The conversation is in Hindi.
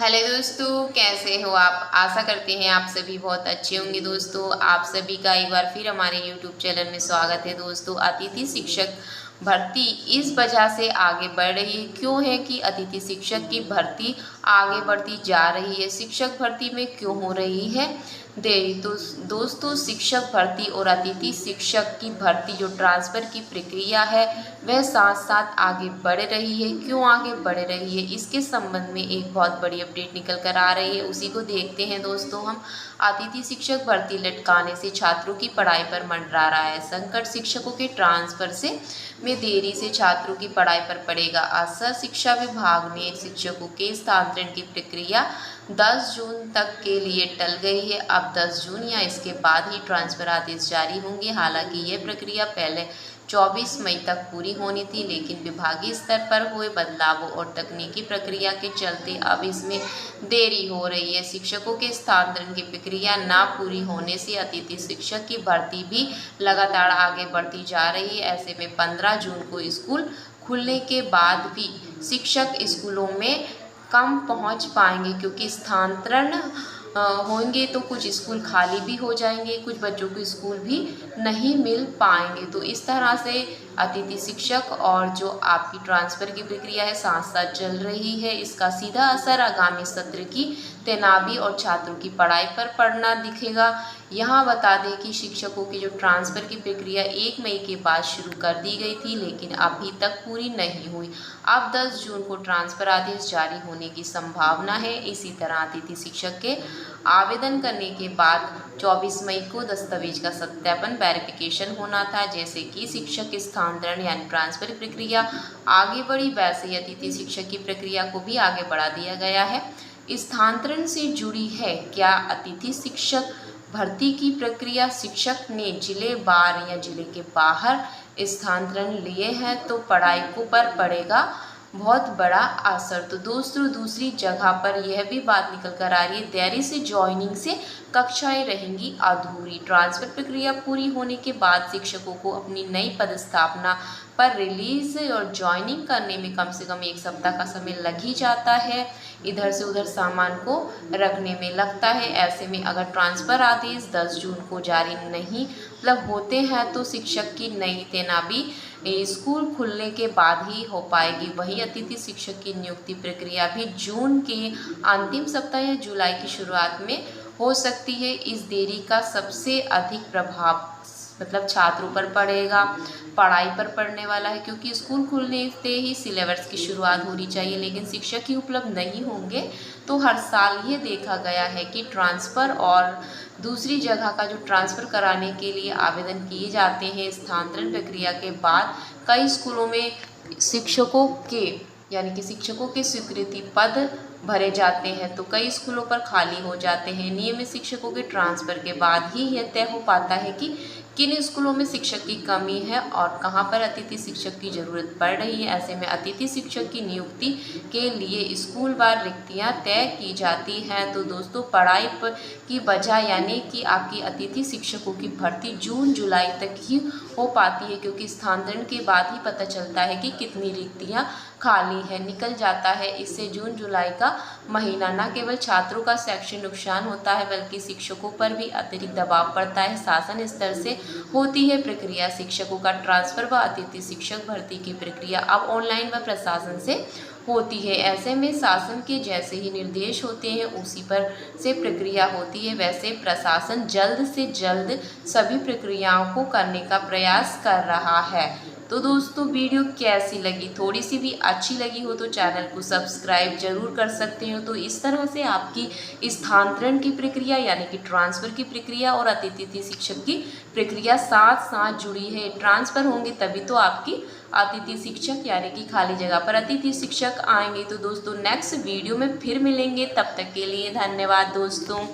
हेलो दोस्तों, कैसे हो आप। आशा करते हैं आप सभी बहुत अच्छे होंगे। दोस्तों, आप सभी का एक बार फिर हमारे यूट्यूब चैनल में स्वागत है। दोस्तों, अतिथि शिक्षक भर्ती इस वजह से आगे बढ़ रही है। क्यों है कि अतिथि शिक्षक की भर्ती आगे बढ़ती जा रही है। शिक्षक भर्ती में क्यों हो रही है देरी। तो दोस्तों, शिक्षक भर्ती और अतिथि शिक्षक की भर्ती जो ट्रांसफ़र की प्रक्रिया है वह साथ साथ आगे बढ़ रही है। क्यों आगे बढ़ रही है, इसके संबंध में एक बहुत बड़ी अपडेट निकल कर आ रही है। उसी को देखते हैं दोस्तों हम। अतिथि शिक्षक भर्ती लटकाने से छात्रों की पढ़ाई पर मंडरा रहा है संकट। शिक्षकों के ट्रांसफ़र से में देरी से छात्रों की पढ़ाई पर पड़ेगा असर। शिक्षा विभाग ने शिक्षकों के स्थानांतरण की प्रक्रिया 10 जून तक के लिए टल गई है। अब 10 जून या इसके बाद ही ट्रांसफ़र आदेश जारी होंगे। हालांकि यह प्रक्रिया पहले 24 मई तक पूरी होनी थी, लेकिन विभागीय स्तर पर हुए बदलावों और तकनीकी प्रक्रिया के चलते अब इसमें देरी हो रही है। शिक्षकों के स्थानांतरण की प्रक्रिया ना पूरी होने से अतिथि शिक्षक की भर्ती भी लगातार आगे बढ़ती जा रही है। ऐसे में 15 जून को स्कूल खुलने के बाद भी शिक्षक स्कूलों में कम पहुंच पाएंगे, क्योंकि स्थानांतरण होंगे तो कुछ स्कूल खाली भी हो जाएंगे, कुछ बच्चों को स्कूल भी नहीं मिल पाएंगे। तो इस तरह से अतिथि शिक्षक और जो आपकी ट्रांसफ़र की प्रक्रिया है साथ साथ चल रही है। इसका सीधा असर आगामी सत्र की तैनाती और छात्रों की पढ़ाई पर पड़ना दिखेगा। यहाँ बता दें कि शिक्षकों की जो ट्रांसफ़र की प्रक्रिया 1 मई के बाद शुरू कर दी गई थी, लेकिन अभी तक पूरी नहीं हुई। अब 10 जून को ट्रांसफ़र आदेश जारी होने की संभावना है। इसी तरह अतिथि शिक्षक के आवेदन करने के बाद 24 मई को दस्तावेज का सत्यापन वेरिफिकेशन होना था। जैसे कि शिक्षक स्थानांतरण यानी ट्रांसफ़र प्रक्रिया आगे बढ़ी, वैसे ही अतिथि शिक्षक की प्रक्रिया को भी आगे बढ़ा दिया गया है। स्थानांतरण से जुड़ी है क्या अतिथि शिक्षक भर्ती की प्रक्रिया। शिक्षक ने जिले बार या जिले के बाहर स्थानांतरण लिए हैं तो पढ़ाई को पर पड़ेगा बहुत बड़ा असर। तो दोस्तों, दूसरी जगह पर यह भी बात निकल कर आ रही है, देरी से ज्वाइनिंग से कक्षाएं रहेंगी अधूरी। ट्रांसफ़र प्रक्रिया पूरी होने के बाद शिक्षकों को अपनी नई पदस्थापना पर रिलीज और ज्वाइनिंग करने में कम से कम 1 सप्ताह का समय लग ही जाता है। इधर से उधर सामान को रखने में लगता है। ऐसे में अगर ट्रांसफ़र आदेश 10 जून को जारी नहीं होते हैं तो शिक्षक की नई तैनाती स्कूल खुलने के बाद ही हो पाएगी। वहीं अतिथि शिक्षक की नियुक्ति प्रक्रिया भी जून के अंतिम सप्ताह या जुलाई की शुरुआत में हो सकती है। इस देरी का सबसे अधिक प्रभाव छात्रों पर पड़ेगा, पढ़ाई पर पड़ने वाला है, क्योंकि स्कूल खुलने से ही सिलेबस की शुरुआत होनी चाहिए, लेकिन शिक्षक ही उपलब्ध नहीं होंगे। तो हर साल ये देखा गया है कि ट्रांसफ़र और दूसरी जगह का जो ट्रांसफ़र कराने के लिए आवेदन किए जाते हैं स्थानांतरण प्रक्रिया के बाद, कई स्कूलों में शिक्षकों के यानी कि शिक्षकों के स्वीकृति पद भरे जाते हैं तो कई स्कूलों पर खाली हो जाते हैं। नियमित शिक्षकों के ट्रांसफ़र के बाद ही यह तय हो पाता है कि किन स्कूलों में शिक्षक की कमी है और कहां पर अतिथि शिक्षक की ज़रूरत पड़ रही है। ऐसे में अतिथि शिक्षक की नियुक्ति के लिए स्कूलवार रिक्तियां तय की जाती हैं। तो दोस्तों, पढ़ाई पर की वजह यानी कि आपकी अतिथि शिक्षकों की भर्ती जून जुलाई तक ही हो पाती है, क्योंकि स्थानांतरण के बाद ही पता चलता है कि कितनी रिक्तियां खाली है, निकल जाता है। इससे जून जुलाई का महीना न केवल छात्रों का शैक्षणिक नुकसान होता है, बल्कि शिक्षकों पर भी अतिरिक्त दबाव पड़ता है। शासन स्तर से होती है प्रक्रिया शिक्षकों का ट्रांसफ़र व अतिथि शिक्षक भर्ती की प्रक्रिया अब ऑनलाइन व प्रशासन से होती है। ऐसे में शासन के जैसे ही निर्देश होते हैं उसी पर से प्रक्रिया होती है। वैसे प्रशासन जल्द से जल्द सभी प्रक्रियाओं को करने का प्रयास कर रहा है। तो दोस्तों, वीडियो कैसी लगी, थोड़ी सी भी अच्छी लगी हो तो चैनल को सब्सक्राइब जरूर कर सकते हो। तो इस तरह से आपकी स्थानांतरण की प्रक्रिया यानी कि ट्रांसफ़र की प्रक्रिया और अतिथि शिक्षक की प्रक्रिया साथ साथ जुड़ी है। ट्रांसफ़र होंगे तभी तो आपकी अतिथि शिक्षक यानी कि खाली जगह पर अतिथि शिक्षक आएंगे। तो दोस्तों, नेक्स्ट वीडियो में फिर मिलेंगे, तब तक के लिए धन्यवाद दोस्तों।